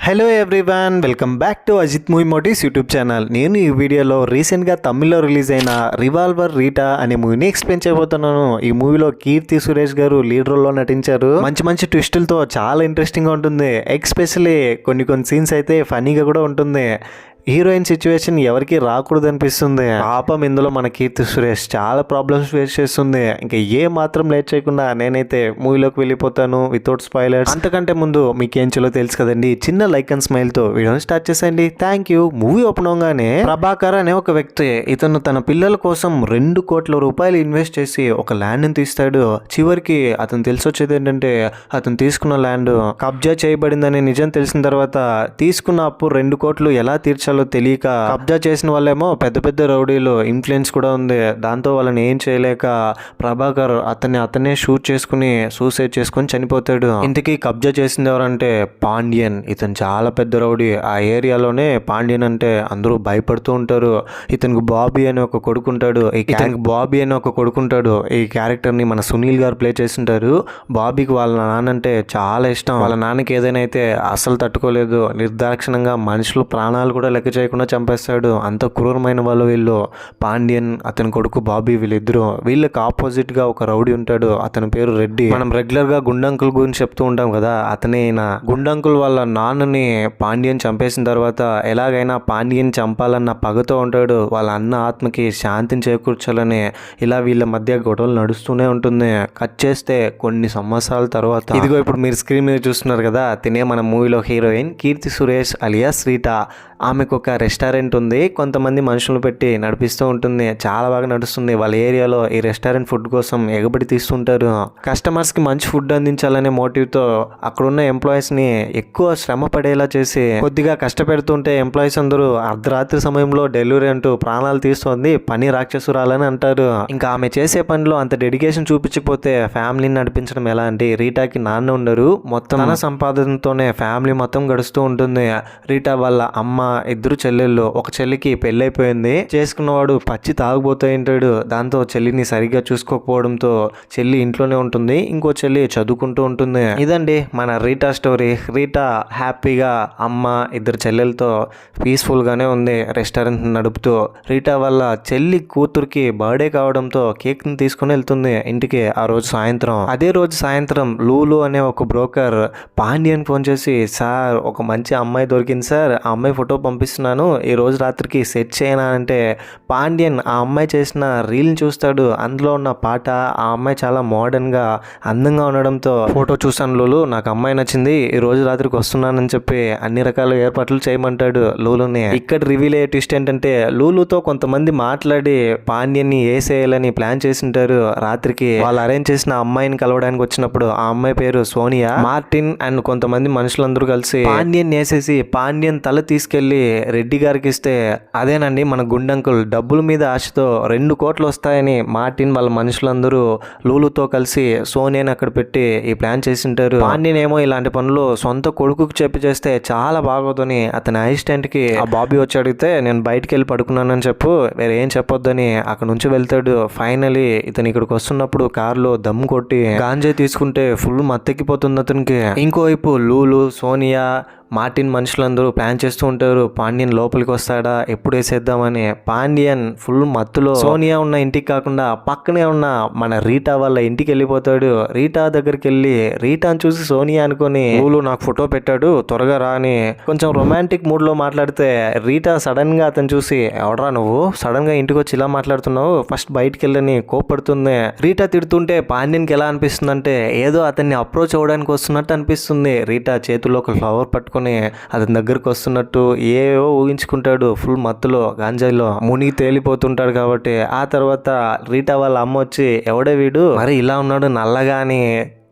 Hello everyone, welcome back to Ajith movie motives YouTube channel. నేను ఈ వీడియోలో రీసెంట్గా తమిళ్లో రిలీజ్ అయిన రివాల్వర్ రీటా అనే మూవీని ఎక్స్ప్లెయిన్ చేయబోతున్నాను. ఈ మూవీలో కీర్తి సురేష్ గారు లీడ్ రోల్లో నటించారు. మంచి మంచి ట్విస్టులతో చాలా ఇంట్రెస్టింగ్గా ఉంటుంది. ఎక్స్పెషల్లీ కొన్ని సీన్స్ అయితే ఫనీగా కూడా ఉంటుంది. హీరోయిన్ సిచ్యువేషన్ ఎవరికి రాకూడదు అనిపిస్తుంది. పాపం ఇందులో మన కీర్తి సురేష్ చాలా ప్రాబ్లమ్స్ ఫేస్ చేస్తుంది. ఇంకా ఏ మాత్రం లేట్ చేయకుండా నేనైతే మూవీలోకి వెళ్ళిపోతాను వితౌట్ స్పాయిలర్స్. అంతకంటే ముందు మీకేం చేయాలో తెలుసు కదండి, చిన్న లైక్ అండ్ స్మైల్ తో వీడియోని స్టార్ట్ చేసేయండి. Thank you. మూవీ ఓపెన్ అవగానే ప్రభాకర్ అనే ఒక వ్యక్తి ఇతను తన పిల్లల కోసం 2 కోట్ల రూపాయలు ఇన్వెస్ట్ చేసి ఒక ల్యాండ్ ని తీస్తాడు. చివరికి అతను తెలిసొచ్చేది ఏంటంటే అతను తీసుకున్న ల్యాండ్ కబ్జా చేయబడిందని నిజం తెలిసిన తర్వాత తీసుకున్న అప్పు 2 కోట్లు ఎలా తీర్చాలో తెలియక కబ్జా చేసిన వాళ్ళేమో పెద్ద పెద్ద రౌడీలు ఇన్ఫ్లుయెన్స్ కూడా ఉంది. దాంతో వాళ్ళని ఏం చేయలేక ప్రభాకర్ అతనే షూట్ చేసుకుని సూసైడ్ చేసుకుని చనిపోతాడు. ఇంతకీ కబ్జా చేసింది ఎవరంటే పాండ్యన్. ఇతను చాలా పెద్ద రౌడీ. ఆ ఏరియాలోనే పాండ్యన్ అంటే అందరూ భయపడుతూ ఉంటారు. ఇతనికి బాబీ అని ఒక కొడుకుంటాడు. ఈ క్యారెక్టర్ ని మన సునీల్ గారు ప్లే చేస్తుంటారు. బాబీకి వాళ్ళ నాన్న అంటే చాలా ఇష్టం. వాళ్ళ నాన్నకి ఏదైనా అయితే అసలు తట్టుకోలేదు. నిర్దాక్షిణంగా మనుషులు ప్రాణాలు కూడా లెక్క చేయకుండా చంపేస్తాడు. అంత క్రూరమైన వాళ్ళు వీళ్ళు. పాండ్యన్, అతని కొడుకు బాబీ, వీళ్ళకి ఆపోజిట్ గా ఒక రౌడీ ఉంటాడు. అతని పేరు రెడ్డి. మనం రెగ్యులర్ గా గుండంకుల్ గురించి చెప్తూ ఉంటాం కదా, అతనే గుండంకుల్ వాళ్ళ నాన్నని పాండ్యన్ చంపేసిన తర్వాత ఎలాగైనా పాండ్యన్ చంపాలన్న పగతో ఉంటాడు. వాళ్ళ అన్న ఆత్మకి శాంతిని చేకూర్చాలని ఇలా వీళ్ళ మధ్య గొడవలు నడుస్తూనే ఉంటుంది. కట్ చేస్తే కొన్ని సంవత్సరాల తర్వాత ఇదిగో ఇప్పుడు మీరు స్క్రీన్ మీద చూస్తున్నారు కదా, తినే మన మూవీలో heroine Keerthy Suresh alias Rita. ఆమెకు ఒక రెస్టారెంట్ ఉంది. కొంతమంది మనుషులు పెట్టి నడిపిస్తూ ఉంటుంది. చాలా బాగా నడుస్తుంది. వాళ్ళ ఏరియాలో ఈ రెస్టారెంట్ ఫుడ్ కోసం ఎగబడి తీస్తుంటారు. కస్టమర్స్ కి మంచి ఫుడ్ అందించాలనే మోటివ్ తో అక్కడున్న ఎంప్లాయీస్ ని ఎక్కువ శ్రమ పడేలా చేసి కొద్దిగా కష్టపెడుతుంటే ఎంప్లాయీస్ అందరూ అర్ధరాత్రి సమయంలో డెలివరీ అంటూ ప్రాణాలు తీస్తుంది. పని రాక్షసురాలని అంటారు. ఇంకా ఆమె చేసే పనిలో అంత డెడికేషన్ చూపించకపోతే ఫ్యామిలీని నడిపించడం ఎలా అంటే, రీటాకి నాన్న ఉండరు. మొత్తం తన సంపాదనతోనే ఫ్యామిలీ మొత్తం గడుస్తూ ఉంటుంది. రీటా వాళ్ళ అమ్మ, 2 చెల్లెళ్ళు. ఒక చెల్లికి పెళ్ళైపోయింది. చేసుకున్నవాడు పచ్చి తాగుబోతూ ఉంటాడు. దాంతో చెల్లిని సరిగ్గా చూసుకోకపోవడంతో చెల్లి ఇంట్లోనే ఉంటుంది. ఇంకో చెల్లి చదువుకుంటూ ఉంటుంది. ఇదండి మన రీటా స్టోరీ. రీటా హ్యాపీగా అమ్మ, 2 చెల్లెలతో పీస్ఫుల్ గానే ఉంది రెస్టారెంట్ నడుపుతూ. రీటా వాళ్ళ చెల్లి కూతురికి బర్త్డే కావడంతో కేక్ ని తీసుకుని వెళ్తుంది ఇంటికి. అదే రోజు సాయంత్రం లూలు అనే ఒక బ్రోకర్ పాండ్యన్ ఫోన్ చేసి, సార్ ఒక మంచి అమ్మాయి దొరికింది సార్, ఆ అమ్మాయి ఫోటో పంపిస్తున్నాను, ఈ రోజు రాత్రికి సెట్ చేయనా అంటే, పాండ్యన్ ఆ అమ్మాయి చేసిన రీల్ని చూస్తాడు. అందులో ఉన్న పాట ఆ అమ్మాయి చాలా మోడర్న్ గా అందంగా ఉండడంతో, ఫోటో చూసాను లూలు, నాకు అమ్మాయి నచ్చింది, ఈ రోజు రాత్రికి వస్తున్నానని చెప్పి అన్ని రకాల ఏర్పాట్లు చేయమంటాడు లూలుని. ఇక్కడ రివీల్ అయ్యే ట్విస్ట్ ఏంటంటే, లూలుతో కొంతమంది మాట్లాడి పాండ్యన్ ని వేసేయాలని ప్లాన్ చేసింటారు. రాత్రికి వాళ్ళు అరేంజ్ చేసిన అమ్మాయిని కలవడానికి వచ్చినప్పుడు ఆ అమ్మాయి పేరు సోనియా. మార్టిన్ అండ్ కొంతమంది మనుషులందరూ కలిసి పాండ్యన్ వేసేసి పాండ్యన్ తల తీసుకెళ్లి రెడ్డి గారికి ఇస్తే, అదేనండి మన గుండంకుల్ డబ్బుల మీద ఆశతో 2 కోట్లు వస్తాయని మార్టిన్ వాళ్ళ మనుషులందరూ లూలుతో కలిసి సోనియాని అక్కడ పెట్టి ఈ ప్లాన్ చేసింటారు. పాండ్యన్ ఏమో ఇలాంటి పనులు సొంత కొడుకుకి చెప్పి చేస్తే చాలా బాగోదని అతని అసిస్టెంట్ కి ఆ బాబీ వచ్చి అడిగితే, నేను బయటికి వెళ్ళి పడుకున్నానని చెప్పు, వేరే ఏం చెప్పొద్దని అక్కడ నుంచి వెళ్తాడు. ఫైనలీ ఇతను ఇక్కడికి వస్తున్నప్పుడు కారులో దమ్ము కొట్టి గాంజా తీసుకుంటే ఫుల్ మత్తెక్కిపోతుంది అతనికి. ఇంకోవైపు లూలు, సోనియా, మార్టిన్ మనుషులందరూ ప్లాన్ చేస్తూ ఉంటారు. పాండ్యన్ లోపలికి వస్తాడా, ఎప్పుడు వేసేద్దామని. పాండ్యన్ ఫుల్ మత్తులో సోనియా ఉన్న ఇంటికి కాకుండా పక్కనే ఉన్న మన రీటా వాళ్ళ ఇంటికి వెళ్ళిపోతాడు. రీటా దగ్గరికి వెళ్ళి రీటాని చూసి సోనియా అనుకొని, లూలు నాకు ఫోటో పెట్టాడు త్వరగా రా అని కొంచెం రొమాంటిక్ మూడ్ లో మాట్లాడితే, రీటా సడన్ గా అతను చూసి, ఎవడరా నువ్వు సడన్ గా ఇంటికి వచ్చి ఇలా మాట్లాడుతున్నావు, ఫస్ట్ బయటికి వెళ్ళని కోప్పడుతుంది. రీటా తిడుతుంటే పాండ్యన్కి ఎలా అనిపిస్తుంది అంటే, ఏదో అతన్ని అప్రోచ్ అవ్వడానికి వస్తున్నట్టు అనిపిస్తుంది. రీటా చేతుల్లో ఒక ఫ్లవర్ పట్టుకొని అతని దగ్గరకు వస్తున్నట్టు ఏవో ఊహించుకుంటాడు. ఫుల్ మత్తులో గాంజాయిలో మునిగి తేలిపోతుంటాడు. కాబట్టి ఆ తర్వాత రీటా వాళ్ళ అమ్మ వచ్చి, ఎవడే వీడు మరి ఇలా ఉన్నాడు నల్లగా అని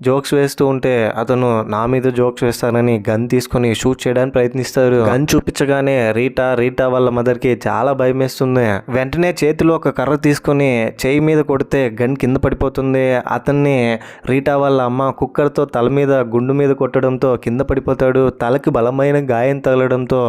జోక్స్ వేస్తూ ఉంటే, అతను నా మీద జోక్స్ వేస్తానని గన్ తీసుకుని షూట్ చేయడానికి ప్రయత్నిస్తారు. గన్ చూపించగానే రీటా వాళ్ళ మదర్ కి చాలా భయం వేస్తుంది. వెంటనే చేతిలో ఒక కర్ర తీసుకుని చేయి మీద కొడితే గన్ కింద పడిపోతుంది. అతన్ని రీటా వాళ్ళ అమ్మ కుక్కర్ తో తల మీద గుండు మీద కొట్టడంతో కింద పడిపోతాడు. తలకి బలమైన గాయం తగలడంతో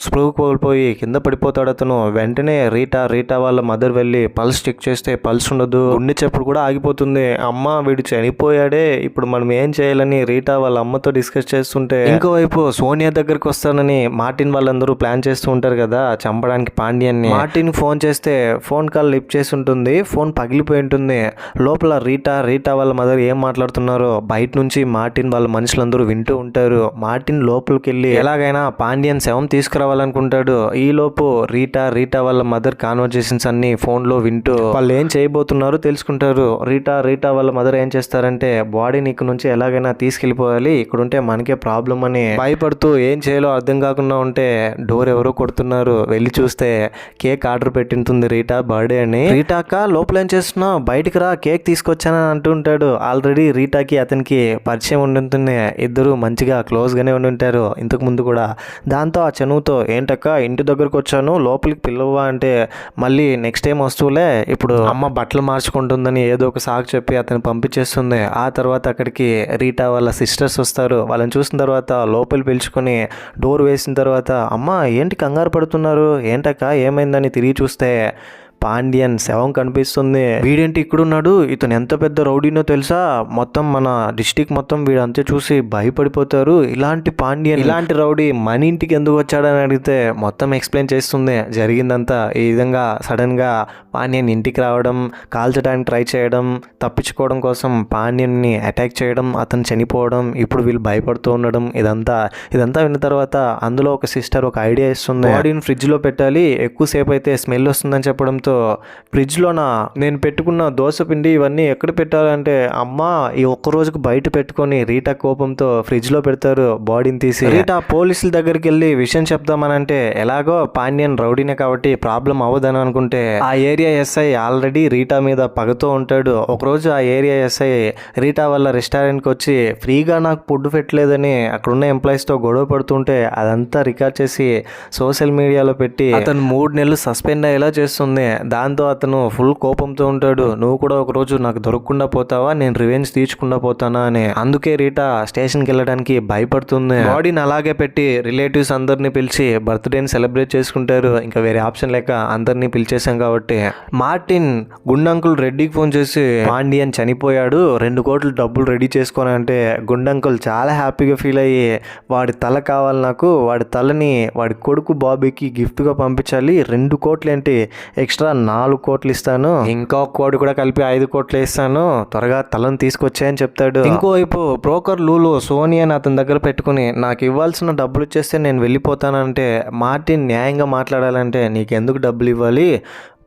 స్ప్రూ కోల్పోయి కింద పడిపోతాడు అతను. వెంటనే రీటా వాళ్ళ మదర్ వెళ్ళి పల్స్ చెక్ చేస్తే పల్స్ ఉండదు, గుండె చప్పుడు కూడా ఆగిపోతుంది. అమ్మ వీడు చనిపోయాడే, ఇప్పుడు మనం ఏం చేయాలని రీటా వాళ్ళ అమ్మతో డిస్కస్ చేస్తుంటే, ఇంకోవైపు సోనియా దగ్గరికి వస్తానని మార్టిన్ వాళ్ళందరూ ప్లాన్ చేస్తూ ఉంటారు కదా చంపడానికి పాండ్యాన్ని. మార్టిన్ ఫోన్ చేస్తే ఫోన్ కాల్ లిఫ్ట్ చేసి ఉంటుంది, ఫోన్ పగిలిపోయి ఉంటుంది. లోపల రీటా వాళ్ళ మదర్ ఏం మాట్లాడుతున్నారో బయట నుంచి మార్టిన్ వాళ్ళ మనుషులందరూ వింటూ ఉంటారు. మార్టిన్ లోపలికి వెళ్ళి ఎలాగైనా పాండ్యన్ శవం తీసుకురావాలనుకుంటాడు. ఈ లోపు రీటా వాళ్ళ మదర్ కాన్వర్జేషన్స్ అన్ని ఫోన్ లో వింటూ వాళ్ళు ఏం చేయబోతున్నారో తెలుసుకుంటారు. రీటా వాళ్ళ మదర్ ఏం చేస్తారంటే, బాడీని ఇక్కడ నుంచి ఎలాగైనా తీసుకెళ్లిపోవాలి, ఇక్కడ ఉంటే మనకే ప్రాబ్లం అని భయపడుతూ ఏం చేయాలో అర్థం కాకుండా ఉంటే డోర్ ఎవరో కొడుతున్నారు. వెళ్ళి చూస్తే కేక్ ఆర్డర్ పెట్టింటుంది రీటా బర్త్డే అని. రీటాక లోపల ఏం చేస్తున్నావు, బయటికి రా, కేక్ తీసుకొచ్చానని అంటూ ఉంటాడు. ఆల్రెడీ రీటాకి అతనికి పరిచయం ఉండుంటుంది, ఇద్దరు మంచిగా క్లోజ్ గానే ఉండుంటారు ఇంతకు ముందు కూడా. దాంతో ఆ చనువుతో, ఏంటక్క ఇంటి దగ్గరకు వచ్చాను లోపలికి పిల్లవా అంటే, మళ్ళీ నెక్స్ట్ టైం వస్తువులే, ఇప్పుడు అమ్మ బట్టలు మార్చుకుంటుందని ఏదో ఒక సాకు చెప్పి అతను పంపించేస్తుంది. ఆ తర్వాత అక్కడికి రీటా వాళ్ళ సిస్టర్స్ వస్తారు. వాళ్ళని చూసిన తర్వాత లోపలి పిలుచుకొని డోర్ వేసిన తర్వాత, అమ్మ ఏంటి కంగారు పడుతున్నారు, ఏంటక్క ఏమైందని తిరిగి చూస్తే పాండ్యన్ శవం కనిపిస్తుంది. వీడేంటి ఇక్కడున్నాడు, ఇతను ఎంత పెద్ద రౌడీనో తెలుసా, మొత్తం మన డిస్టిక్ మొత్తం వీడంతా చూసి భయపడిపోతారు. ఇలాంటి పాండ్యన్, ఇలాంటి రౌడీ మన ఇంటికి ఎందుకు వచ్చాడని అడిగితే మొత్తం ఎక్స్ప్లెయిన్ చేస్తుంది జరిగిందంతా. ఈ విధంగా సడన్ గా పాండ్యన్ ఇంటికి రావడం, కాల్చడానికి ట్రై చేయడం, తప్పించుకోవడం కోసం పాండ్యన్ని అటాక్ చేయడం, అతను చనిపోవడం, ఇప్పుడు వీళ్ళు భయపడుతూ ఉండడం, ఇదంతా విన్న తర్వాత అందులో ఒక సిస్టర్ ఒక ఐడియా ఇస్తుంది. బాడీని ఫ్రిడ్జ్ లో పెట్టాలి, ఎక్కువసేపు అయితే స్మెల్ వస్తుందని చెప్పడంతో, ఫ్రిడ్జ్లోన నేను పెట్టుకున్న దోశ పిండి ఇవన్నీ ఎక్కడ పెట్టాలంటే, అమ్మ ఈ ఒక్క రోజుకు బయట పెట్టుకొని రీటా కోపంతో ఫ్రిడ్జ్లో పెడతారు బాడీని తీసి. రీటా పోలీసుల దగ్గరికి వెళ్ళి విషయం చెప్దామనంటే, ఎలాగో పాండ్యన్ రౌడీనే కాబట్టి ప్రాబ్లం అవ్వదని అనుకుంటే, ఆ ఏరియా ఎస్ఐ ఆల్రెడీ రీటా మీద పగతో ఉంటాడు. ఒకరోజు ఆ ఏరియా ఎస్ఐ రీటా వాళ్ళ రెస్టారెంట్కి వచ్చి ఫ్రీగా నాకు ఫుడ్ పెట్టలేదని అక్కడున్న ఎంప్లాయీస్తో గొడవ పడుతుంటే అదంతా రికార్డ్ చేసి సోషల్ మీడియాలో పెట్టి అతను 3 నెలలు సస్పెండ్ అయ్యేలా చేస్తుంది. దాంతో అతను ఫుల్ కోపంతో ఉంటాడు, నువ్వు కూడా ఒక రోజు నాకు దొరకకుండా పోతావా, నేను రివెంజ్ తీర్చుకుండా పోతానా అని. అందుకే రీటా స్టేషన్కి వెళ్ళడానికి భయపడుతుంది. బాడీని అలాగే పెట్టి రిలేటివ్స్ అందరినీ పిలిచి బర్త్డేని సెలబ్రేట్ చేసుకుంటారు. ఇంకా వేరే ఆప్షన్ లేక అందరినీ పిలిచేసాం కాబట్టి మార్టిన్ గుండంకుల్ రెడ్డికి ఫోన్ చేసి, పాండ్యన్ చనిపోయాడు, 2 కోట్లు డబ్బులు రెడీ చేసుకోని అంటే, గుండంకుల్ చాలా హ్యాపీగా ఫీల్ అయ్యి, వాడి తల కావాలి నాకు, వాడి తలని వాడి కొడుకు బాబీకి గిఫ్ట్గా పంపించాలి, 2 కోట్లు ఏంటి ఎక్స్ట్రా 4 కోట్లు ఇస్తాను, ఇంకో కోటి కూడా కలిపి 5 కోట్లు ఇస్తాను, త్వరగా తలను తీసుకొచ్చాయని చెప్తాడు. ఇంకోవైపు బ్రోకర్ లూలు సోనియాని అతని దగ్గర పెట్టుకుని, నాకు ఇవ్వాల్సిన డబ్బులు ఇచ్చేస్తే నేను వెళ్ళిపోతానంటే, మార్టిన్ న్యాయంగా మాట్లాడాలంటే, నీకెందుకు డబ్బులు ఇవ్వాలి,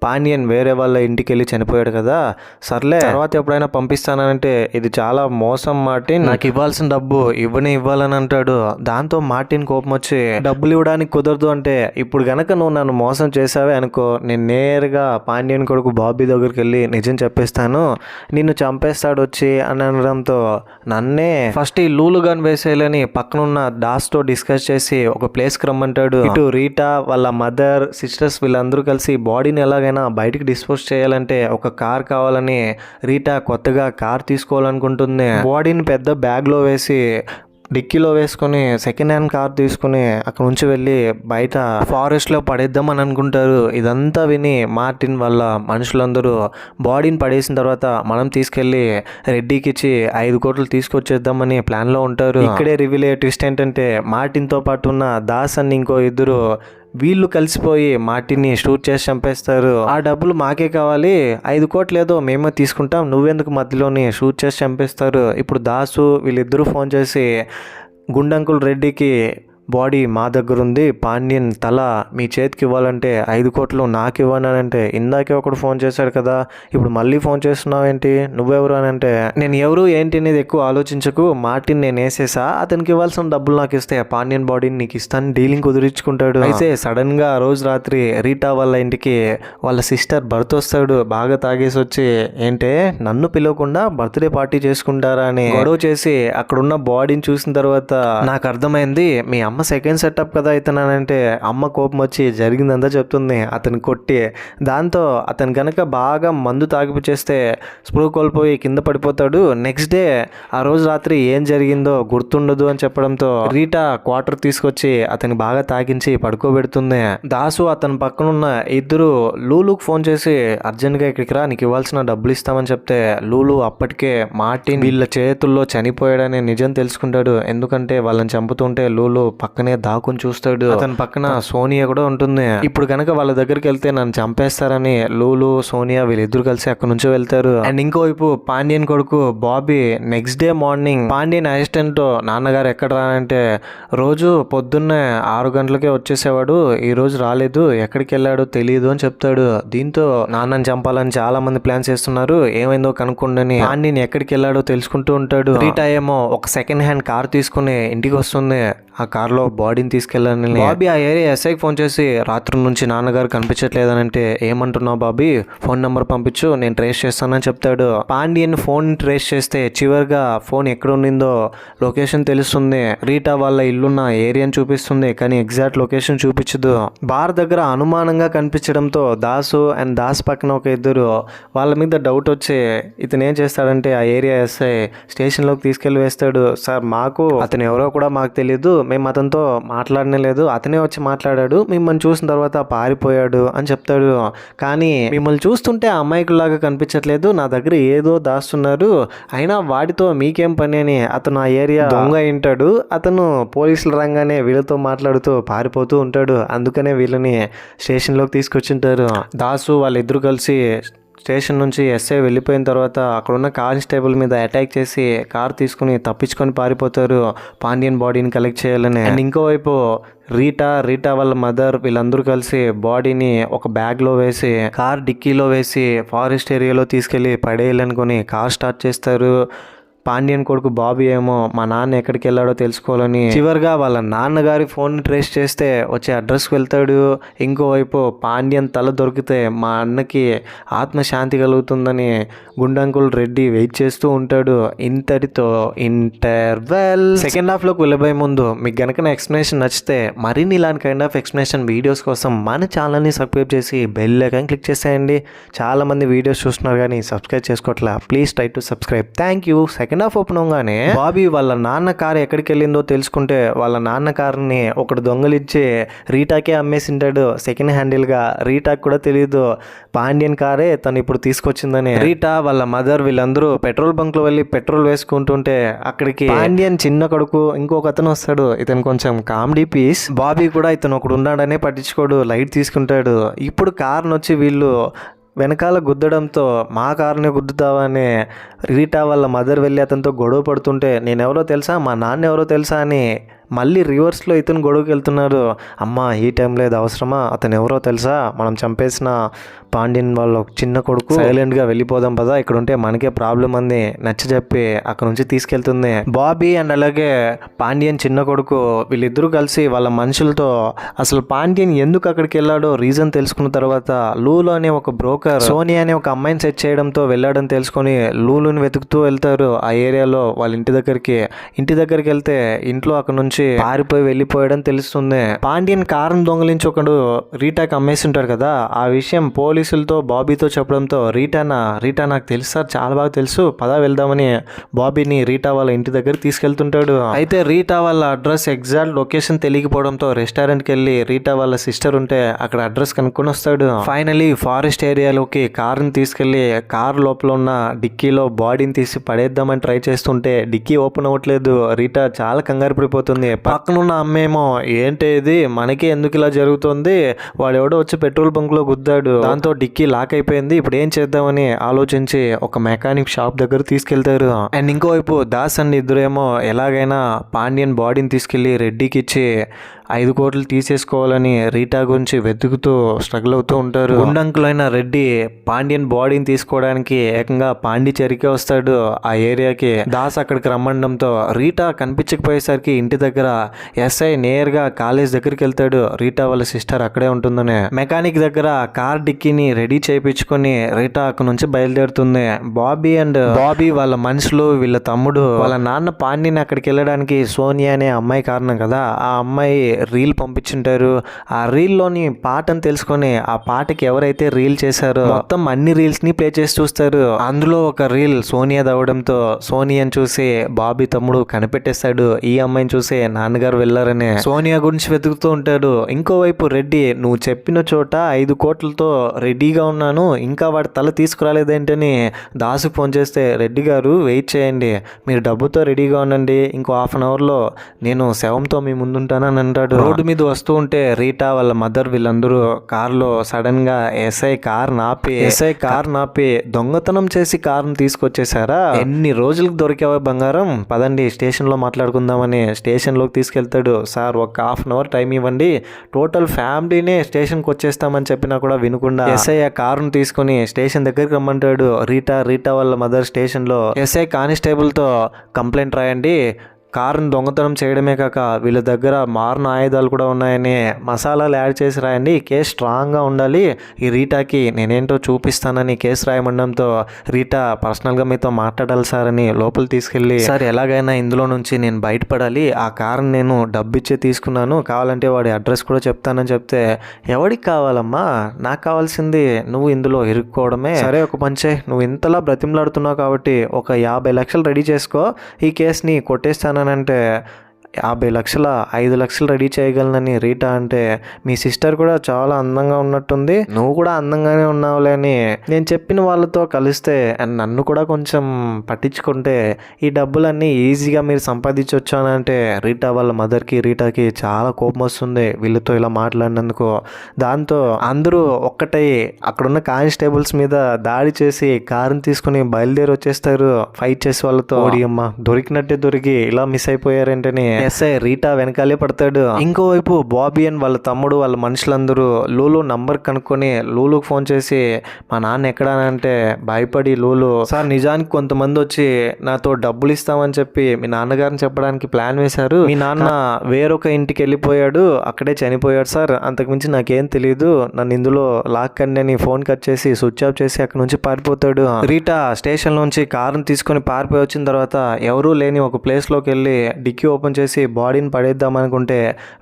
పాండ్యన్ వేరే వాళ్ళ ఇంటికి వెళ్ళి చనిపోయాడు కదా, సర్లే తర్వాత ఎప్పుడైనా పంపిస్తానంటే, ఇది చాలా మోసం మార్టిన్, నాకు ఇవ్వాల్సిన డబ్బు ఇవ్వాలని అంటాడు. దాంతో మార్టిన్ కోపం వచ్చి, డబ్బులు ఇవ్వడానికి కుదరదు అంటే, ఇప్పుడు గనక నువ్వు నన్ను మోసం చేసావే అనుకో, నేను నేరుగా పాండ్యన్ కొడుకు బాబీ దగ్గరికి వెళ్ళి నిజం చెప్పేస్తాను, నిన్ను చంపేస్తాడు వచ్చి అని అనడంతో, నన్నే ఫస్ట్ ఈ లూలు గన్ వేసేయాలని పక్కనున్న దాస్తో డిస్కస్ చేసి ఒక ప్లేస్కి రమ్మంటాడు. ఇటు రీటా వాళ్ళ మదర్ సిస్టర్స్ వీళ్ళందరూ కలిసి బాడీని ఎలాగైనా బయటికి డిస్పోజ్ చేయాలంటే ఒక కార్ కావాలని రీటా కొత్తగా కార్ తీసుకోవాలనుకుంటుంది. బాడీని పెద్ద బ్యాగ్లో వేసి డిక్కీలో వేసుకొని సెకండ్ హ్యాండ్ కార్ తీసుకుని అక్కడ నుంచి వెళ్ళి బయట ఫారెస్ట్లో పడేద్దామని అనుకుంటారు. ఇదంతా విని మార్టిన్ వాళ్ళ మనుషులందరూ బాడీని పడేసిన తర్వాత మనం తీసుకెళ్ళి రెడ్డికి ఇచ్చి 5 కోట్లు తీసుకొచ్చేద్దామని ప్లాన్లో ఉంటారు. ఇక్కడే రివీల్ అయ్యే ట్విస్ట్ ఏంటంటే, మార్టిన్తో పాటు ఉన్న దాస్ అని ఇంకో ఇద్దరు వీళ్ళు కలిసిపోయి మార్టిన్ని షూట్ చేసి చంపేస్తారు. ఆ డబ్బులు మాకే కావాలి, 5 కోట్లు ఏదో మేమే తీసుకుంటాం, నువ్వెందుకు మధ్యలోని షూట్ చేసి చంపేస్తారు. ఇప్పుడు దాసు వీళ్ళిద్దరూ ఫోన్ చేసి, గుండంకుల్ రెడ్డికి బాడీ మా దగ్గర ఉంది, పాండ్యన్ తల మీ చేతికి ఇవ్వాలంటే 5 కోట్లు నాకు ఇవ్వనంటే, ఇందాకే ఒకడు ఫోన్ చేశాడు కదా, ఇప్పుడు మళ్ళీ ఫోన్ చేస్తున్నావు ఏంటి, నువ్వెవరు అని అంటే, నేను ఎవరు ఏంటి అనేది ఎక్కువ ఆలోచించకు, మార్టిన్ నేను వేసేసా, అతనికి ఇవ్వాల్సిన డబ్బులు నాకు ఇస్తే పాండ్యన్ బాడీని నీకు ఇస్తాను డీలింగ్ కుదిరించుకుంటాడు. అయితే సడన్ గా ఆ రోజు రాత్రి రీటా వాళ్ళ ఇంటికి వాళ్ళ సిస్టర్ భర్త వస్తాడు. బాగా తాగేసి వచ్చి, ఏంటే నన్ను పిలవకుండా బర్త్డే పార్టీ చేసుకుంటారా అని గొడవ చేసి, అక్కడున్న బాడీని చూసిన తర్వాత నాకు అర్థమైంది, మీ అమ్మ అమ్మ సెకండ్ సెటప్ కదా ఇతనంటే అమ్మ కోపం వచ్చి జరిగిందంతా చెప్తుంది అతను కొట్టి. దాంతో అతను కనుక బాగా మందు తాగిపిచ్చేస్తే స్పృహ కోల్పోయి కింద పడిపోతాడు. నెక్స్ట్ డే ఆ రోజు రాత్రి ఏం జరిగిందో గుర్తుండదు అని చెప్పడంతో రీటా క్వార్టర్ తీసుకొచ్చి అతని బాగా తాగించి పడుకోబెడుతుంది. దాసు అతని పక్కనున్న ఇద్దరు లూలుకు ఫోన్ చేసి అర్జెంట్గా ఇక్కడికి రా, నీకు ఇవ్వాల్సిన డబ్బులు ఇస్తామని చెప్తే లూలు అప్పటికే మార్టిన్ వీళ్ళ చేతుల్లో చనిపోయాడనే నిజం తెలుసుకుంటాడు. ఎందుకంటే వాళ్ళని చంపుతుంటే లూలు పక్కనే దాక్కుని చూస్తాడు. అతని పక్కన సోనియా కూడా ఉంటుంది. ఇప్పుడు కనుక వాళ్ళ దగ్గరికి వెళ్తే నన్ను చంపేస్తారని లూలు సోనియా వీళ్ళిద్దరు కలిసి అక్కడ నుంచి వెళ్తారు. అండ్ ఇంకోవైపు పాండ్యన్ కొడుకు Bobby next day morning Pandian assistant నాన్నగారు ఎక్కడ రానంటే రోజు పొద్దున్నే 6 గంటలకే వచ్చేసేవాడు, ఈ రోజు రాలేదు, ఎక్కడికి వెళ్ళాడో తెలియదు అని చెప్తాడు. దీంతో నాన్నని చంపాలని చాలా మంది ప్లాన్స్ చేస్తున్నారు, ఏమైందో కనుక్కోండి పాండ్యన్ ఎక్కడికి వెళ్ళాడో తెలుసుకుంటూ ఉంటాడు. రీటా ఏమో ఒక సెకండ్ హ్యాండ్ కార్ తీసుకుని ఇంటికి వస్తుంది. ఆ కార్లో బాడీని తీసుకెళ్ళాలని బాబీ ఆ ఏరియా ఎస్ఐకి ఫోన్ చేసి రాత్రి నుంచి నాన్నగారు కనిపించట్లేదని అంటే ఏమంటున్నావు బాబీ, ఫోన్ నెంబర్ పంపించు నేను ట్రేస్ చేస్తానని చెప్తాడు. పాండ్యన్ ఫోన్ ట్రేస్ చేస్తే చివరిగా ఫోన్ ఎక్కడ ఉండిందో లొకేషన్ తెలుస్తుంది. రీటా వాళ్ళ ఇల్లున్న ఏరియాని చూపిస్తుంది కానీ ఎగ్జాక్ట్ లొకేషన్ చూపించదు. బార్ దగ్గర అనుమానంగా కనిపించడంతో దాసు అండ్ దాస్ పక్కన ఒక ఇద్దరు వాళ్ళ మీద డౌట్ వచ్చి ఇతను ఏం చేస్తాడంటే ఆ ఏరియా ఎస్ఐ స్టేషన్లోకి తీసుకెళ్లి వేస్తాడు. సార్ మాకు అతను ఎవరో కూడా మాకు తెలియదు, మేము అతనితో మాట్లాడనే లేదు, అతనే వచ్చి మాట్లాడాడు, మిమ్మల్ని చూసిన తర్వాత పారిపోయాడు అని చెప్తాడు. కానీ మిమ్మల్ని చూస్తుంటే అమాయకులాగా కనిపించట్లేదు, నా దగ్గర ఏదో దాస్తున్నారు, అయినా వాడితో మీకేం పని అని అతను ఆ ఏరియా దొంగ అయింటాడు. అతను పోలీసులు రంగానే వీళ్ళతో మాట్లాడుతూ పారిపోతూ ఉంటాడు. అందుకనే వీళ్ళని స్టేషన్లోకి తీసుకొచ్చింటారు. దాసు వాళ్ళిద్దరు కలిసి స్టేషన్ నుంచి ఎస్ఐ వెళ్ళిపోయిన తర్వాత అక్కడున్న కానిస్టేబుల్ మీద అటాక్ చేసి కార్ తీసుకుని తప్పించుకొని పారిపోతారు పాండ్యన్ బాడీని కలెక్ట్ చేయాలని. అండ్ ఇంకోవైపు రీటా వాళ్ళ మదర్ వీళ్ళందరూ కలిసి బాడీని ఒక బ్యాగ్లో వేసి కార్ డిక్కీలో వేసి ఫారెస్ట్ ఏరియాలో తీసుకెళ్ళి పడేయాలనుకుని కార్ స్టార్ట్ చేస్తారు. పాండ్యన్ కొడుకు బాబీ ఏమో మా నాన్న ఎక్కడికి వెళ్ళాడో తెలుసుకోవాలని చివరిగా వాళ్ళ నాన్నగారి ఫోన్ ట్రేస్ చేస్తే వచ్చే అడ్రస్కి వెళ్తాడు. ఇంకోవైపు పాండ్యన్ తల దొరికితే మా అన్నకి ఆత్మశాంతి కలుగుతుందని గుండంకుల్ రెడ్డి వెయిట్ చేస్తూ ఉంటాడు. ఇంతటితో ఇంటర్వెల్. సెకండ్ హాఫ్లోకి వెళ్ళబోయే ముందు మీకు గనక నా ఎక్స్ప్లెనేషన్ నచ్చితే మరిన్ని ఇలాంటి కైండ్ ఆఫ్ ఎక్స్ప్లెనేషన్ వీడియోస్ కోసం మన ఛానల్ని సబ్స్క్రైబ్ చేసి బెల్ ఐకాన్ క్లిక్ చేసేయండి. చాలామంది వీడియోస్ చూస్తున్నారు కానీ సబ్స్క్రైబ్ చేసుకోవట్లే, please try to subscribe. Thank you. Second half open అవగానే బాబీ వాళ్ళ నాన్న కారు ఎక్కడికి వెళ్ళిందో తెలుసుకుంటే వాళ్ళ నాన్న కారుని ఒకడు దొంగలిచ్చి రీటాకే అమ్మేసింటాడు సెకండ్ హ్యాండిల్గా. రీటాకి కూడా తెలియదు పాండ్యన్ కారే తను ఇప్పుడు తీసుకొచ్చిందని. రీటా వాళ్ళ మదర్ వీళ్ళందరూ పెట్రోల్ బంక్లో వెళ్ళి పెట్రోల్ వేసుకుంటుంటే అక్కడికి పాండ్యన్ చిన్న కొడుకు ఇంకొక అతను వస్తాడు. ఇతను కొంచెం కామెడీ పీస్. బాబీ కూడా ఇతను ఒకడు ఉన్నాడనే పట్టించుకోడు, లైట్ తీసుకుంటాడు. ఇప్పుడు కార్ను వచ్చి వీళ్ళు వెనకాల గుద్దడంతో మా కారుని గుద్దుతావా అని రీటా వాళ్ళ మదర్ వెళ్ళి అతనితో గొడవ పడుతుంటే నేనెవరో తెలుసా, మా నాన్న ఎవరో తెలుసా అని మళ్ళీ రివర్స్లో ఇతను గొడవకి వెళ్తున్నాడు. అమ్మ ఈ టైంలో ఇది అవసరమా, అతను ఎవరో తెలుసా, మనం చంపేసిన పాండ్యన్ వాళ్ళ చిన్న కొడుకు, సైలెంట్గా వెళ్ళిపోదాం పదా, ఇక్కడ ఉంటే మనకే ప్రాబ్లం అంది నచ్చ చెప్పి అక్కడ నుంచి తీసుకెళ్తుంది. బాబీ అండ్ అలాగే పాండ్యన్ చిన్న కొడుకు వీళ్ళిద్దరూ కలిసి వాళ్ళ మనుషులతో అసలు పాండ్యన్ ఎందుకు అక్కడికి వెళ్ళాడో రీజన్ తెలుసుకున్న తర్వాత లూలు అనే ఒక బ్రోకర్ సోనియా అనే ఒక అమ్మాయిని సెట్ చేయడంతో వెళ్ళాడని తెలుసుకొని లూలుని వెతుకుతూ వెళ్తారు ఆ ఏరియాలో వాళ్ళ ఇంటి దగ్గరికి వెళ్తే ఇంట్లో అక్కడ నుంచి పారిపోయి వెళ్ళిపోయాడని తెలుస్తుంది. పాండ్యన్ కారును దొంగలించి ఒకడు రీటాకి అమ్మేసి ఉంటాడు కదా, ఆ విషయం పోలీసులతో బాబీతో చెప్పడంతో రీటా నాకు తెలుసు సార్, చాలా బాగా తెలుసు, పదా వెళ్దామని బాబీని రీటా వాళ్ళ ఇంటి దగ్గర తీసుకెళ్తుంటాడు. అయితే రీటా వాళ్ళ అడ్రస్ ఎగ్జాక్ట్ లొకేషన్ తెలియకపోవడంతో రెస్టారెంట్కి వెళ్ళి రీటా వాళ్ళ సిస్టర్ ఉంటే అక్కడ అడ్రస్ కనుక్కొని వస్తాడు. ఫైనలీ ఫారెస్ట్ ఏరియాలోకి కారుని తీసుకెళ్లి కారు లోపల ఉన్న డిక్కీలో బాడీని తీసి పడేద్దామని ట్రై చేస్తుంటే డిక్కీ ఓపెన్ అవ్వట్లేదు. రీటా చాలా కంగారు పడిపోతుంది. పక్కనున్న అమ్మేమో ఏంటి ఇది, మనకి ఎందుకు ఇలా జరుగుతుంది, వాడెవడో వచ్చి పెట్రోల్ బంక్ లో గుద్దాడు, దాంతో డిక్కీ లాక్ అయిపోయింది, ఇప్పుడు ఏం చేద్దామని ఆలోచించి ఒక మెకానిక్ షాప్ దగ్గర తీసుకెళ్తారు. అండ్ ఇంకోవైపు దాస్ అండ్ ఇద్దరేమో ఎలాగైనా పాండ్యన్ బాడీని తీసుకెళ్లి రెడ్డికి ఇచ్చి 5 కోట్లు తీసేసుకోవాలని రీటా గురించి వెతుకుతూ స్ట్రగుల్ అవుతూ ఉంటారు. గుండంకులైన రెడ్డి పాండ్యన్ బాడీని తీసుకోవడానికి ఏకంగా పాండిచేరికి వస్తాడు. ఆ ఏరియాకి దాస్ అక్కడికి రమ్మండంతో రీటా కనిపించకపోయేసరికి ఇంటి దగ్గర ఎస్ఐ నేరుగా కాలేజ్ దగ్గరికి వెళ్తాడు. రీటా వాళ్ళ సిస్టర్ అక్కడే ఉంటుందని మెకానిక్ దగ్గర కార్ డిక్కీని రెడీ చేయించుకొని రీటా అక్కడి నుంచి బయలుదేరుతుంది. బాబీ వాళ్ళ మనుషులు వీళ్ళ తమ్ముడు వాళ్ళ నాన్న పాండ్యని అక్కడికి వెళ్ళడానికి సోనియా అనే అమ్మాయి కారణం కదా, ఆ అమ్మాయి రీల్ పంపించుంటారు. ఆ రీల్ లోని పాటని తెలుసుకొని ఆ పాటకి ఎవరైతే రీల్ చేశారో మొత్తం అన్ని రీల్స్ ని ప్లే చేసి చూస్తారు. అందులో ఒక రీల్ సోనియా దవడంతో సోనియాని చూసి బాబీ తమ్ముడు కనిపెట్టేస్తాడు. ఈ అమ్మాయిని చూసి నాన్నగారు వెళ్ళారని సోనియా గురించి వెతుకుతూ ఉంటాడు. ఇంకోవైపు రెడ్డి నువ్వు చెప్పిన చోట 5 కోట్లతో రెడీగా ఉన్నాను, ఇంకా వాడి తల తీసుకురాలేదేంటని దాసుకు ఫోన్ చేస్తే రెడ్డి గారు వెయిట్ చేయండి, మీరు డబ్బుతో రెడీగా ఉండండి, ఇంకో హాఫ్ అన్ అవర్లో నేను శవంతో మీ ముందుంటానని అంటాడు. రోడ్డు మీద వస్తూ ఉంటే రీటా వాళ్ళ మదర్ వీళ్ళందరూ కార్లో సడన్ గా ఎస్ఐ కార్ నాపి దొంగతనం చేసి కార్ను తీసుకొచ్చేసారా, ఎన్ని రోజులకు దొరికావా బంగారం, పదండి స్టేషన్ లో మాట్లాడుకుందామని స్టేషన్ లోకి తీసుకెళ్తాడు. సార్ ఒక హాఫ్ అన్ అవర్ టైం ఇవ్వండి, టోటల్ ఫ్యామిలీనే స్టేషన్ కి వచ్చేస్తామని చెప్పినా కూడా వినకుండా ఎస్ఐ ఆ కారును తీసుకుని స్టేషన్ దగ్గరికి రమ్మంటాడు. రీటా వాళ్ళ మదర్ స్టేషన్ లో ఎస్ఐ కానిస్టేబుల్ తో కంప్లైంట్ రాయండి, కారుని దొంగతనం చేయడమే కాక వీళ్ళ దగ్గర మారణ ఆయుధాలు కూడా ఉన్నాయని మసాలాలు యాడ్ చేసి రాయండి, కేసు స్ట్రాంగ్గా ఉండాలి, ఈ రీటాకి నేనేంటో చూపిస్తానని కేసు రాయమండంతో రీటా పర్సనల్గా మీతో మాట్లాడాలి సార్ అని లోపల తీసుకెళ్ళి, సార్ ఎలాగైనా ఇందులో నుంచి నేను బయటపడాలి, ఆ కారుని నేను డబ్బిచ్చే తీసుకున్నాను, కావాలంటే వాడి అడ్రస్ కూడా చెప్తానని చెప్తే, ఎవడికి కావాలమ్మా, నాకు కావాల్సింది నువ్వు ఇందులో ఇరుక్కోవడమే, సరే ఒక పంచే, నువ్వు ఇంతలా బ్రతిమలాడుతున్నావు కాబట్టి ఒక 50 లక్షలు రెడీ చేసుకో, ఈ కేసుని కొట్టేస్తాను అంటే 50 లక్షల 5 లక్షలు రెడీ చేయగలనని రీటా అంటే, మీ సిస్టర్ కూడా చాలా అందంగా ఉన్నట్టుంది, నువ్వు కూడా అందంగానే ఉన్నావులే అని నేను చెప్పిన వాళ్ళతో కలిస్తే అండ్ నన్ను కూడా కొంచెం పట్టించుకుంటే ఈ డబ్బులన్నీ ఈజీగా మీరు సంపాదించవచ్చు అని అంటే రీటా వాళ్ళ మదర్కి రీటాకి చాలా కోపం వస్తుంది వీళ్ళతో ఇలా మాట్లాడినందుకు. దాంతో అందరూ ఒక్కటై అక్కడున్న కానిస్టేబుల్స్ మీద దాడి చేసి కారుని తీసుకుని బయలుదేరి వచ్చేస్తారు ఫైట్ చేసే వాళ్ళతో. ఓడియమ్మ దొరికినట్టే దొరికి ఇలా మిస్ అయిపోయారేంటని ఎస్ఐ రీటా వెనకాలే పడతాడు. ఇంకోవైపు బాబీ అండ్ వాళ్ళ తమ్ముడు వాళ్ళ మనుషులందరూ లూలు నంబర్ కనుక్కొని లూలుకు ఫోన్ చేసి మా నాన్న ఎక్కడా అంటే భయపడి లూలు, సార్ నిజానికి కొంతమంది వచ్చి నాతో డబ్బులు ఇస్తామని చెప్పి మీ నాన్నగారిని చెప్పడానికి ప్లాన్ వేశారు, మీ నాన్న వేరొక ఇంటికి వెళ్ళిపోయాడు, అక్కడే చనిపోయాడు సార్, అంతకుమించి నాకేం తెలియదు, నన్ను ఇందులో లాక్కండి అని ఫోన్ కట్ చేసి స్విచ్ ఆఫ్ చేసి అక్కడ నుంచి పారిపోతాడు. రీటా స్టేషన్ నుంచి కారుని తీసుకొని పారిపోయి వచ్చిన తర్వాత ఎవరూ లేని ఒక ప్లేస్ లోకి వెళ్ళి డిక్కీ ఓపెన్ చేసి బాడీని పడేద్దాం అనుకుంటే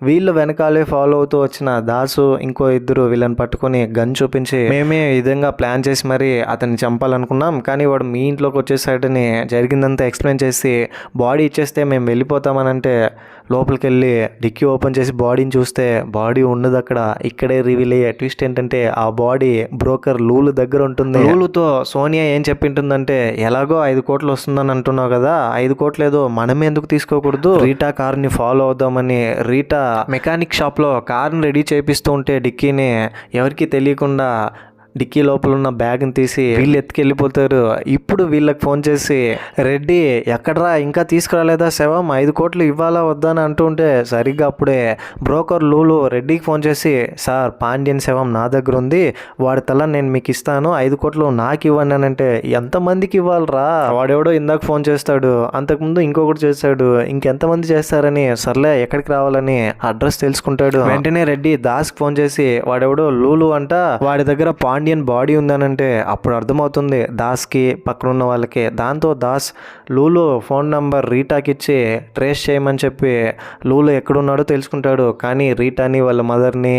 వీళ్ళు వెనకాలే ఫాలో అవుతూ వచ్చిన దాసు ఇంకో ఇద్దరు వీళ్ళని పట్టుకొని గన్ చూపించి, మేమే ఈ విధంగా ప్లాన్ చేసి మరి అతన్ని చంపాలనుకున్నాం కానీ వాడు మీ ఇంట్లోకి వచ్చేసాడని జరిగిందంతా ఎక్స్ప్లెయిన్ చేసి బాడీ ఇచ్చేస్తే మేము వెళ్ళిపోతామని అంటే లోపలికి వెళ్ళి డిక్కీ ఓపెన్ చేసి బాడీని చూస్తే బాడీ ఉన్నది అక్కడ. ఇక్కడే రివీల్ అయ్యే ట్విస్ట్ ఏంటంటే ఆ బాడీ బ్రోకర్ లూలు దగ్గర ఉంటుంది. లూలుతో సోనియా ఏం చెప్పింటుందంటే, ఎలాగో 5 కోట్లు వస్తుందని అంటున్నావు కదా, 5 కోట్లు ఏదో మనమే ఎందుకు తీసుకోకూడదు, రీటా కార్ని ఫాలో అవుదామని రీటా మెకానిక్ షాప్లో కార్ని రెడీ చేపిస్తూ ఉంటే డిక్కీని ఎవరికి తెలియకుండా డిక్కీ లోపల ఉన్న బ్యాగ్ని తీసి వీళ్ళు ఎత్తుకెళ్ళిపోతారు. ఇప్పుడు వీళ్ళకి ఫోన్ చేసి, రెడ్డి ఎక్కడరా ఇంకా తీసుకురాలేదా శవం, 5 కోట్లు ఇవ్వాలా వద్దా అని అంటూ ఉంటే సరిగ్గా అప్పుడే బ్రోకర్ లూలు రెడ్డికి ఫోన్ చేసి, సార్ పాండ్యన్ శవం నా దగ్గర ఉంది, వాడి తల నేను మీకు ఇస్తాను, 5 కోట్లు నాకు ఇవ్వండి అని అంటే, ఎంతమందికి ఇవ్వాలరా, వాడెవడో ఇందాక ఫోన్ చేస్తాడు, అంతకుముందు ఇంకొకటి చేస్తాడు, ఇంకెంతమంది చేస్తారని సర్లే ఎక్కడికి రావాలని అడ్రస్ తెలుసుకుంటాడు. వెంటనే రెడ్డి దాస్కి ఫోన్ చేసి, వాడెవడో లూలు అంట, వాడి దగ్గర పాండ్యన్ బాడీ ఉందనంటే అప్పుడు అర్థమవుతుంది దాస్కి పక్కన ఉన్న వాళ్ళకి. దాంతో దాస్ లూలు ఫోన్ నంబర్ రీటాకి ఇచ్చి ట్రేస్ చేయమని చెప్పి లూలు ఎక్కడున్నాడో తెలుసుకుంటాడు. కానీ రీటాని వాళ్ళ మదర్ని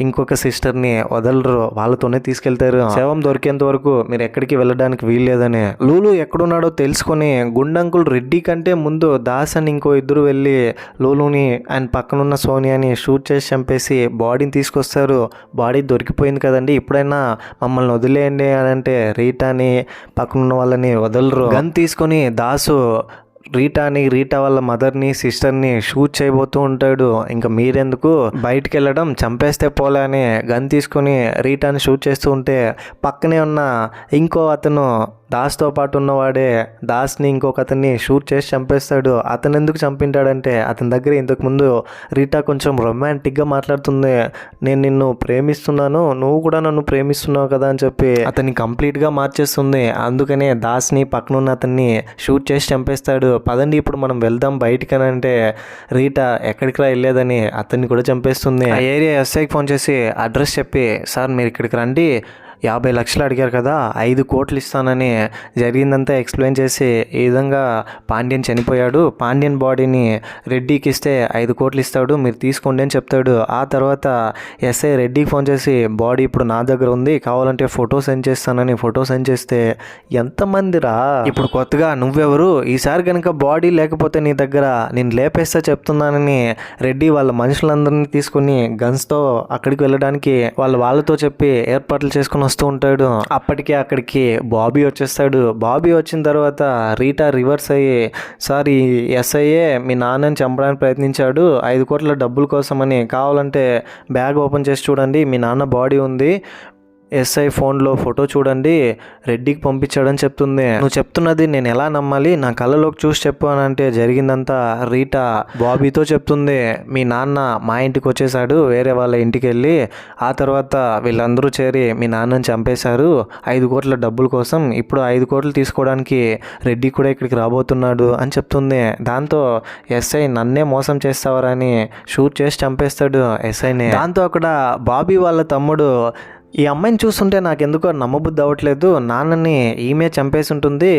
ఇంకొక సిస్టర్ని వదలరు, వాళ్ళతోనే తీసుకెళ్తారు. శవం దొరికేంత వరకు మీరు ఎక్కడికి వెళ్ళడానికి వీల్లేదని. లూలు ఎక్కడున్నాడో తెలుసుకొని గుండంకుల్ రెడ్డి కంటే ముందు దాస్ అని ఇంకో ఇద్దరు వెళ్ళి లూలుని అండ్ పక్కనున్న సోనియాని షూట్ చేసి చంపేసి బాడీని తీసుకొస్తారు. బాడీ దొరికిపోయింది కదండి, ఇప్పుడైనా మమ్మల్ని వదిలేయండి అని అంటే రీటాని పక్కనున్న వాళ్ళని వదలరు. గన్ తీసుకొని దాసు రీటా వాళ్ళ మదర్ని సిస్టర్ని షూట్ చేయబోతూ ఉంటాడు. ఇంకా మీరెందుకు బయటికి వెళ్ళడం, చంపేస్తే పోలే అని గన్ తీసుకొని రీటాని షూట్ చేస్తూ ఉంటే పక్కనే ఉన్న ఇంకో అతను దాస్తో పాటు ఉన్నవాడే దాస్ని ఇంకొక అతన్ని షూట్ చేసి చంపేస్తాడు. అతను ఎందుకు చంపింటాడంటే అతని దగ్గర ఇంతకుముందు రీటా కొంచెం రొమాంటిక్గా మాట్లాడుతుంది. నేను నిన్ను ప్రేమిస్తున్నాను, నువ్వు కూడా నన్ను ప్రేమిస్తున్నావు కదా అని చెప్పి అతన్ని కంప్లీట్గా మార్చేస్తుంది. అందుకనే దాస్ని పక్కనున్న అతన్ని షూట్ చేసి చంపేస్తాడు. పదండి ఇప్పుడు మనం వెళ్దాం బయటికి అని అంటే రీటా ఎక్కడికి రా వెళ్ళేదని అతన్ని కూడా చంపేస్తుంది. ఆ ఏరియా ఎస్ఐకి ఫోన్ చేసి అడ్రస్ చెప్పి, సార్ మీరు ఇక్కడికి రండి, 50 లక్షలు అడిగారు కదా, 5 కోట్లు ఇస్తానని జరిగిందంతా ఎక్స్ప్లెయిన్ చేసి ఈ విధంగా పాండ్యన్ చనిపోయాడు, పాండ్యన్ బాడీని రెడ్డికి ఇస్తే 5 కోట్లు ఇస్తాడు, మీరు తీసుకోండి అని చెప్తాడు. ఆ తర్వాత ఎస్ఐ రెడ్డికి ఫోన్ చేసి బాడీ ఇప్పుడు నా దగ్గర ఉంది, కావాలంటే ఫోటో సెండ్ చేస్తానని ఫోటో సెండ్ చేస్తే ఎంతమందిరా ఇప్పుడు కొత్తగా నువ్వెవరు, ఈసారి కనుక బాడీ లేకపోతే నీ దగ్గర నేను లేపేస్తా చెప్తున్నానని రెడ్డి వాళ్ళ మనుషులందరినీ తీసుకుని గన్స్తో అక్కడికి వెళ్ళడానికి వాళ్ళతో చెప్పి ఏర్పాట్లు చేసుకుని వస్తూ ఉంటాడు. అప్పటికే అక్కడికి బాబీ వచ్చేస్తాడు. బాబీ వచ్చిన తర్వాత రీటా రివర్స్ అయ్యి, సార్ ఈ ఎస్ఐఏ మీ నాన్నని చంపడానికి ప్రయత్నించాడు 5 కోట్ల డబ్బుల కోసమని, కావాలంటే బ్యాగ్ ఓపెన్ చేసి చూడండి మీ నాన్న బాడీ ఉంది, ఎస్ఐ ఫోన్లో ఫోటో చూడండి, రెడ్డికి పంపించాడని చెప్తుంది. నువ్వు చెప్తున్నది నేను ఎలా నమ్మాలి, నా కళ్ళలోకి చూసి చెప్పు అని అంటే జరిగిందంతా రీటా బాబీతో చెప్తుంది. మీ నాన్న మా ఇంటికి వచ్చేసాడు వేరే వాళ్ళ ఇంటికి వెళ్ళి, ఆ తర్వాత వీళ్ళందరూ చేరి మీ నాన్నని చంపేశారు 5 కోట్ల డబ్బుల కోసం, ఇప్పుడు 5 కోట్లు తీసుకోవడానికి రెడ్డి కూడా ఇక్కడికి రాబోతున్నాడు అని చెప్తుంది. దాంతో ఎస్ఐ నన్నే మోసం చేస్తావరని షూట్ చేసి చంపేస్తాడు ఎస్ఐని. దాంతో అక్కడ బాబీ వాళ్ళ తమ్ముడు, ఈ అమ్మాయిని చూస్తుంటే నాకు ఎందుకో నమ్మబుద్ధి అవ్వట్లేదు, నాన్నని ఈమె చంపేసి ఉంటుంది,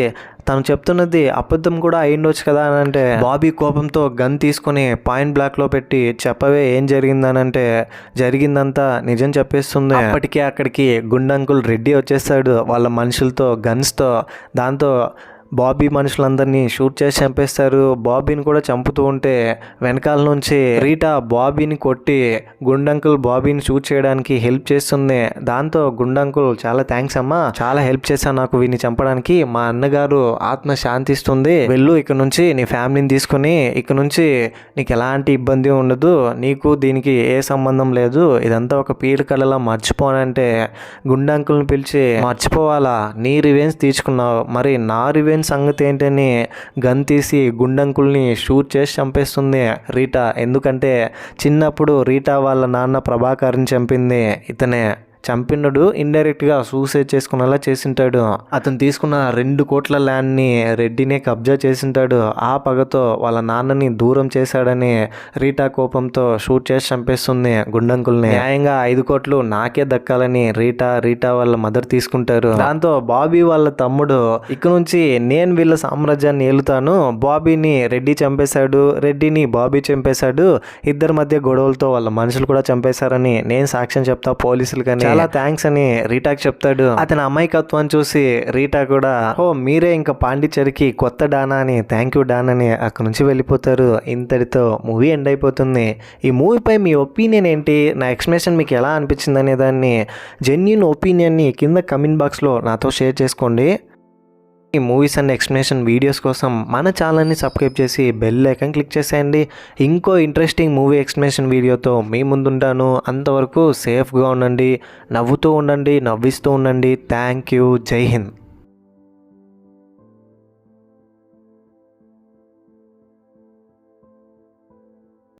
తను చెప్తున్నది అబద్ధం కూడా అయ్యిండొచ్చు కదా అని అంటే బాబీ కోపంతో గన్ తీసుకొని పాయింట్ బ్లాక్లో పెట్టి చెప్పవే ఏం జరిగిందనంటే జరిగిందంతా నిజం చెప్పేస్తుంది. అప్పటికే అక్కడికి గుండంకుల్ రెడ్డి వచ్చేస్తాడు వాళ్ళ మనుషులతో గన్స్తో. దాంతో బాబీ మనుషులందరినీ షూట్ చేసి చంపేస్తారు. బాబీని కూడా చంపుతూ ఉంటే వెనకాల నుంచి రీటా బాబీని కొట్టి గుండంకుల్ బాబీని షూట్ చేయడానికి హెల్ప్ చేస్తుంది. దాంతో గుండంకుల్ చాలా థ్యాంక్స్ అమ్మా, చాలా హెల్ప్ చేశాను నాకు వీడిని చంపడానికి, మా అన్నగారు ఆత్మ శాంతిస్తుంది, వెళ్ళు ఇక నుంచి నీ ఫ్యామిలీని తీసుకుని, ఇక నుంచి నీకు ఎలాంటి ఇబ్బంది ఉండదు, నీకు దీనికి ఏ సంబంధం లేదు, ఇదంతా ఒక పీడ కళలా మర్చిపోనంటే గుండంకుల్ని పిలిచి, మర్చిపోవాలా, నీ రివెంజ్ తీర్చుకున్నావు, మరి నా రివెంజ్ సంగతి ఏంటని గన్ తీసి గుండంకుల్ని షూట్ చేసి చంపేస్తుంది రీటా. ఎందుకంటే చిన్నప్పుడు రీటా వాళ్ళ నాన్న ప్రభాకర్ని చంపింది ఇతనే. చంపినడు ఇండైరెక్ట్గా సూసైడ్ చేసుకునేలా చేసింటాడు. అతను తీసుకున్న 2 కోట్ల ల్యాండ్ని రెడ్డినే కబ్జా చేసింటాడు. ఆ పగతో వాళ్ళ నాన్నని దూరం చేశాడని రీటా కోపంతో షూట్ చేసి చంపేస్తుంది గుండంకుల్ని. న్యాయంగా 5 కోట్లు నాకే దక్కాలని రీటా వాళ్ళ మదర్ తీసుకుంటారు. దాంతో బాబీ వాళ్ళ తమ్ముడు, ఇక నుంచి నేను వీళ్ళ సామ్రాజ్యాన్ని ఏలుతాను, బాబీని రెడ్డి చంపేశాడు, రెడ్డిని బాబీ చంపేశాడు, ఇద్దరి మధ్య గొడవలతో వాళ్ళ మనుషులు కూడా చంపేశారని నేను సాక్ష్యం చెప్తా పోలీసులు కానీ, చాలా థ్యాంక్స్ అని రీటాకి చెప్తాడు. అతని అమాయకత్వాన్ని చూసి రీటా కూడా, ఓ మీరే ఇంకా పాండిచ్చేరికి కొత్త డానా అని, థ్యాంక్ యూ డానా అని అక్కడ నుంచి వెళ్ళిపోతారు. ఇంతటితో మూవీ ఎండ్ అయిపోతుంది. ఈ మూవీపై మీ ఒపీనియన్ ఏంటి, నా ఎక్స్ప్లెనేషన్ మీకు ఎలా అనిపించింది అనే దాన్ని జెన్యూన్ ఒపీనియన్ని కింద కమెంట్ బాక్స్లో నాతో షేర్ చేసుకోండి. ఈ మూవీస్ అండ్ ఎక్స్ప్లెనేషన్ వీడియోస్ కోసం మన ఛానల్ని సబ్స్క్రైబ్ చేసి బెల్ ఐకాన్ క్లిక్ చేసేయండి. ఇంకో ఇంట్రెస్టింగ్ మూవీ ఎక్స్ప్లెనేషన్ వీడియోతో మీ ముందుంటాను. అంతవరకు సేఫ్గా ఉండండి, నవ్వుతూ ఉండండి, నవ్విస్తూ ఉండండి. Thank you. జై హింద్.